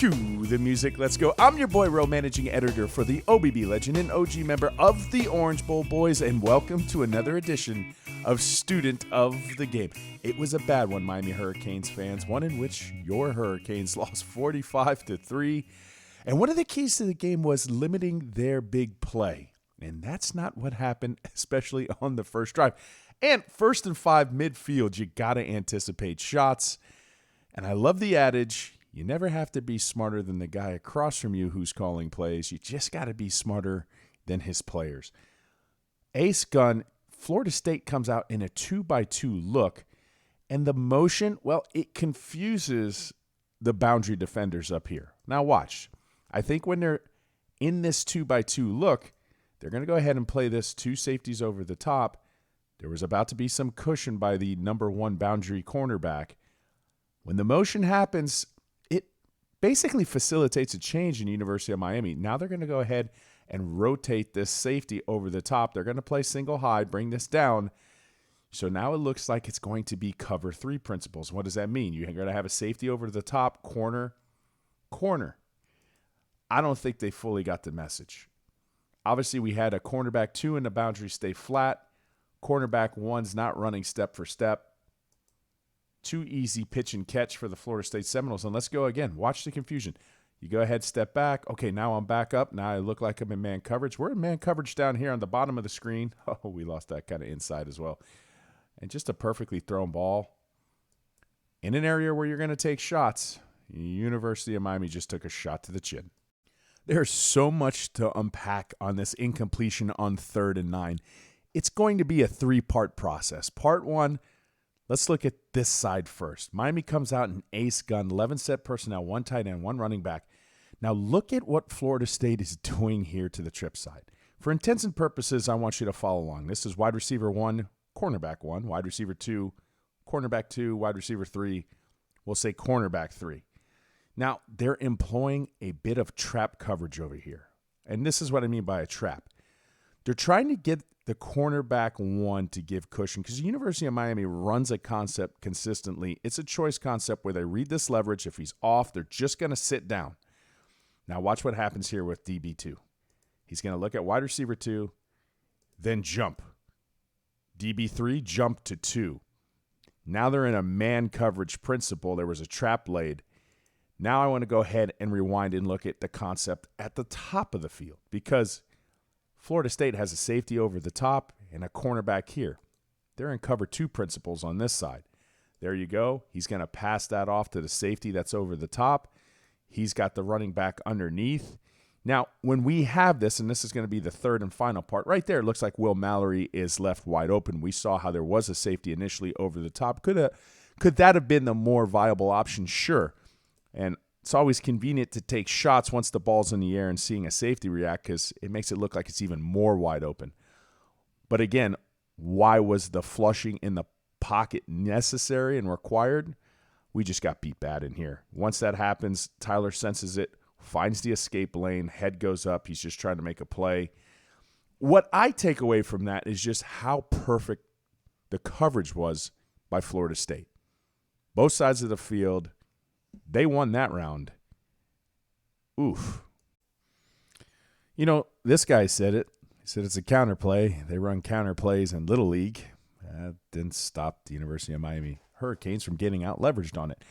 Cue the music. Let's go. I'm your boy, Ro, managing editor for the OBB Legend and OG member of the Orange Bowl Boys, and welcome to another edition of Student of the Game. It was a bad one, Miami Hurricanes fans, one in which your Hurricanes lost 45-3. And one of the keys to the game was limiting their big play. And that's not what happened, especially on the first drive. And 1st and 5 midfield, you got to anticipate shots. And I love the adage, you never have to be smarter than the guy across from you who's calling plays. You just got to be smarter than his players. Ace gun, Florida State comes out in a 2-by-2 look. And the motion, well, it confuses the boundary defenders up here. Now watch. I think when they're in this 2-by-2 look, they're going to go ahead and play this 2 safeties over the top. There was about to be some cushion by the number 1 boundary cornerback. When the motion happens, it basically facilitates a change in University of Miami. Now they're going to go ahead and rotate this safety over the top. They're going to play single high, bring this down. So now it looks like it's going to be cover 3 principles. What does that mean? You're going to have a safety over the top, corner. I don't think they fully got the message. Obviously, we had a cornerback 2 in the boundary stay flat. Cornerback 1's not running step for step. 2 easy pitch and catch for the Florida State Seminoles. And let's go again. Watch the confusion. You go ahead, step back. Okay, now I'm back up. Now I look like I'm in man coverage. We're in man coverage down here on the bottom of the screen. Oh, we lost that kind of inside as well. And just a perfectly thrown ball in an area where you're going to take shots. University of Miami just took a shot to the chin. There's so much to unpack on this incompletion on 3rd and 9. It's going to be a 3-part process. Part 1, let's look at this side first. Miami comes out in ace gun, 11 set personnel, 1 tight end, 1 running back. Now look at what Florida State is doing here to the trip side. For intents and purposes, I want you to follow along. This is wide receiver 1, cornerback 1, wide receiver 2, cornerback 2, wide receiver 3. We'll say cornerback 3. Now, they're employing a bit of trap coverage over here. And this is what I mean by a trap. They're trying to get the cornerback 1 to give cushion because the University of Miami runs a concept consistently. It's a choice concept where they read this leverage. If he's off, they're just going to sit down. Now, watch what happens here with DB2. He's going to look at wide receiver 2, then jump. DB3, jump to 2. Now they're in a man coverage principle. There was a trap laid. Now I want to go ahead and rewind and look at the concept at the top of the field because Florida State has a safety over the top and a cornerback here. They're in cover 2 principles on this side. There you go. He's going to pass that off to the safety that's over the top. He's got the running back underneath. Now, when we have this, and this is going to be the 3rd and final part, right there it looks like Will Mallory is left wide open. We saw how there was a safety initially over the top. Could that have been the more viable option? Sure. And it's always convenient to take shots once the ball's in the air and seeing a safety react because it makes it look like it's even more wide open. But again, why was the flushing in the pocket necessary and required? We just got beat bad in here. Once that happens, Tyler senses it, finds the escape lane, head goes up. He's just trying to make a play. What I take away from that is just how perfect the coverage was by Florida State. Both sides of the field. They won that round. Oof. You know, this guy said it. He said it's a counterplay. They run counterplays in Little League. That didn't stop the University of Miami Hurricanes from getting out leveraged on it.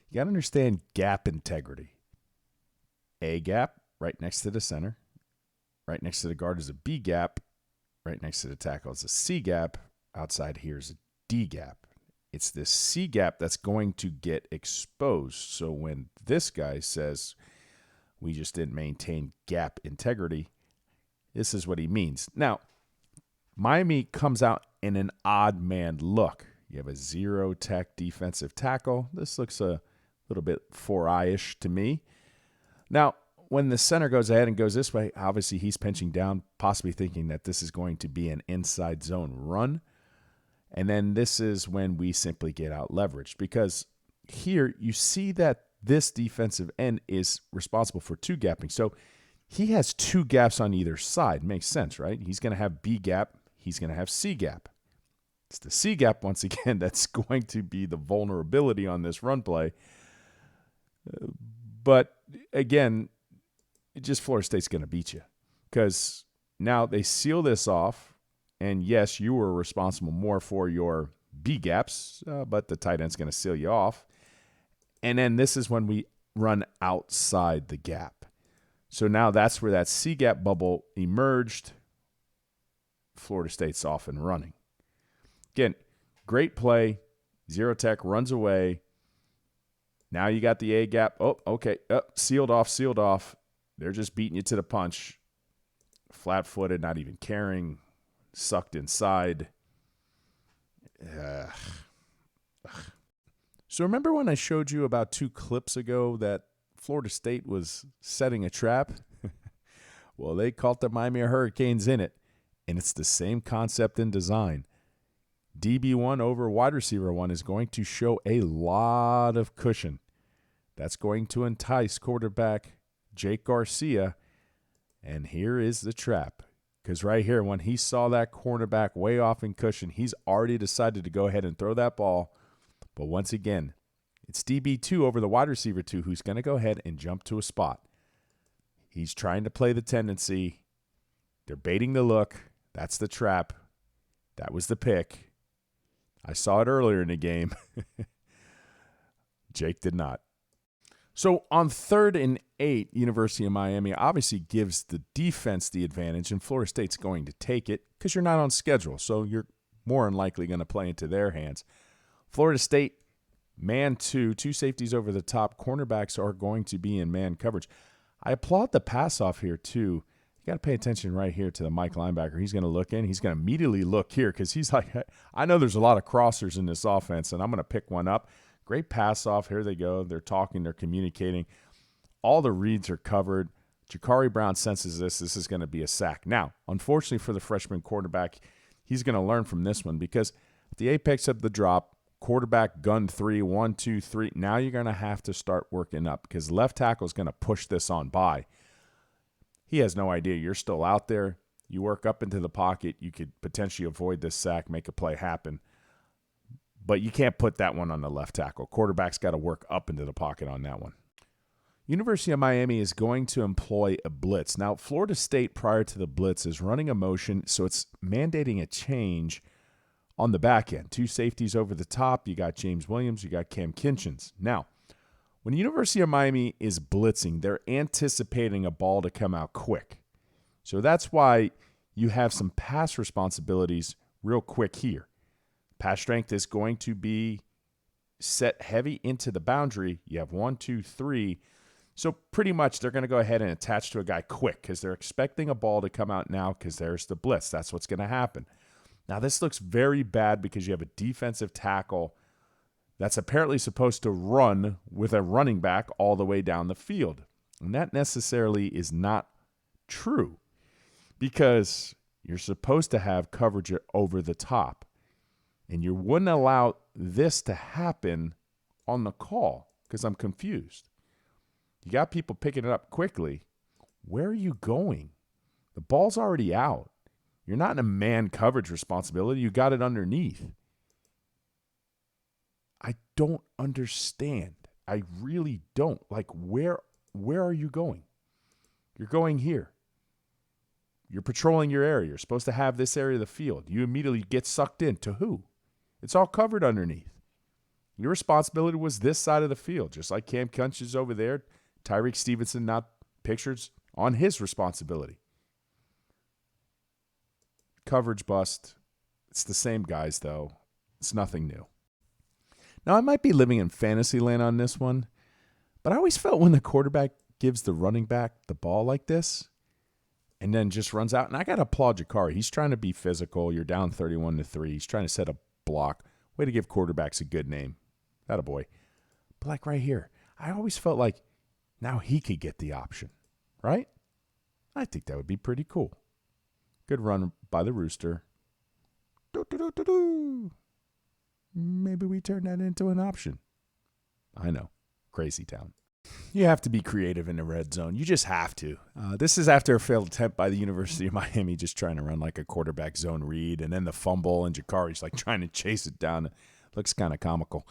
You got to understand gap integrity. A gap right next to the center. Right next to the guard is a B gap. Right next to the tackle is a C gap. Outside here is a D gap. It's this C gap that's going to get exposed. So when this guy says we just didn't maintain gap integrity, this is what he means. Now, Miami comes out in an odd man look. You have a 0-tech defensive tackle. This looks a little bit 4-eye-ish to me. Now, when the center goes ahead and goes this way, obviously he's pinching down, possibly thinking that this is going to be an inside zone run. And then this is when we simply get out leveraged because here you see that this defensive end is responsible for 2 gapping. So he has 2 gaps on either side. Makes sense, right? He's going to have B gap. He's going to have C gap. It's the C gap, once again, that's going to be the vulnerability on this run play. But again, Florida State's going to beat you because now they seal this off. And yes, you were responsible more for your B gaps, but the tight end's going to seal you off. And then this is when we run outside the gap. So now that's where that C gap bubble emerged. Florida State's off and running. Again, great play. Zero Tech runs away. Now you got the A gap. Oh, okay. Sealed off. They're just beating you to the punch. Flat-footed, not even caring. Sucked inside. So remember when I showed you about 2 clips ago that Florida State was setting a trap? Well, they caught the Miami Hurricanes in it, and it's the same concept and design. DB1 over wide receiver 1 is going to show a lot of cushion. That's going to entice quarterback Jake Garcia, and here is the trap. Because right here, when he saw that cornerback way off in cushion, he's already decided to go ahead and throw that ball. But once again, it's DB2 over the wide receiver 2 who's going to go ahead and jump to a spot. He's trying to play the tendency. They're baiting the look. That's the trap. That was the pick. I saw it earlier in the game. Jake did not. So on 3rd and 8, University of Miami obviously gives the defense the advantage, and Florida State's going to take it because you're not on schedule, so you're more than likely going to play into their hands. Florida State, man 2 safeties over the top. Cornerbacks are going to be in man coverage. I applaud the pass off here, too. You got to pay attention right here to the Mike linebacker. He's going to look in. He's going to immediately look here because he's like, I know there's a lot of crossers in this offense, and I'm going to pick one up. Great pass off. Here they go. They're talking. They're communicating. All the reads are covered. Jakari Brown senses this. This is going to be a sack. Now, unfortunately for the freshman quarterback, he's going to learn from this one because at the apex of the drop, quarterback gun 3, 1, 2, 3. Now you're going to have to start working up because left tackle is going to push this on by. He has no idea you're still out there. You work up into the pocket. You could potentially avoid this sack, make a play happen. But you can't put that one on the left tackle. Quarterback's got to work up into the pocket on that one. University of Miami is going to employ a blitz. Now, Florida State prior to the blitz is running a motion, so it's mandating a change on the back end. 2 safeties over the top. You got James Williams. You got Cam Kinchins. Now, when University of Miami is blitzing, they're anticipating a ball to come out quick. So that's why you have some pass responsibilities real quick here. Pass strength is going to be set heavy into the boundary. You have 1, 2, 3. So pretty much they're going to go ahead and attach to a guy quick because they're expecting a ball to come out now because there's the blitz. That's what's going to happen. Now this looks very bad because you have a defensive tackle that's apparently supposed to run with a running back all the way down the field. And that necessarily is not true because you're supposed to have coverage over the top. And you wouldn't allow this to happen on the call because I'm confused. You got people picking it up quickly. Where are you going? The ball's already out. You're not in a man coverage responsibility. You got it underneath. I don't understand. I really don't. Like, where are you going? You're going here. You're patrolling your area. You're supposed to have this area of the field. You immediately get sucked in. To who? It's all covered underneath. Your responsibility was this side of the field, just like Cam Kunch is over there. Tyreek Stevenson not pictures on his responsibility. Coverage bust. It's the same guys, though. It's nothing new. Now, I might be living in fantasy land on this one, but I always felt when the quarterback gives the running back the ball like this and then just runs out, and I got to applaud Jakari. He's trying to be physical. You're down 31-3. He's trying to set a block. Way to give quarterbacks a good name. That a boy. But like right here, I always felt like now he could get the option, right? I think that would be pretty cool. Good run by the Rooster. Maybe we turn that into an option. I know. Crazy town. You have to be creative in the red zone. You just have to. This is after a failed attempt by the University of Miami just trying to run like a quarterback zone read, and then the fumble, and Jakari's like trying to chase it down. It looks kind of comical.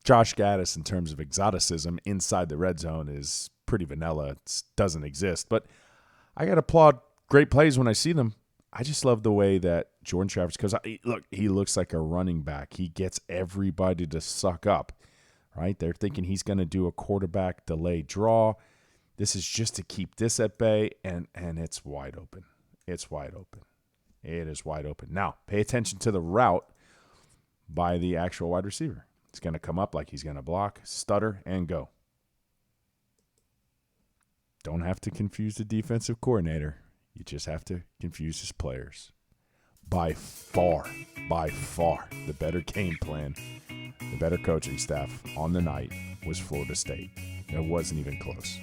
Josh Gaddis, in terms of exoticism inside the red zone, is pretty vanilla. It doesn't exist. But I got to applaud great plays when I see them. I just love the way that Jordan Travis, because look, he looks like a running back. He gets everybody to suck up, right? They're thinking he's going to do a quarterback delay draw. This is just to keep this at bay, and it's wide open. It's wide open. It is wide open. Now, pay attention to the route by the actual wide receiver. It's going to come up like he's going to block, stutter, and go. Don't have to confuse the defensive coordinator. You just have to confuse his players. By far, the better game plan, the better coaching staff on the night was Florida State. It wasn't even close.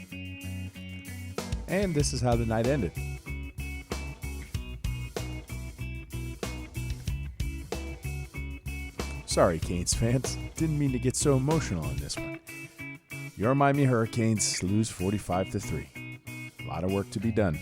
And this is how the night ended. Sorry, Canes fans. Didn't mean to get so emotional on this one. Your Miami Hurricanes lose 45-3. A lot of work to be done.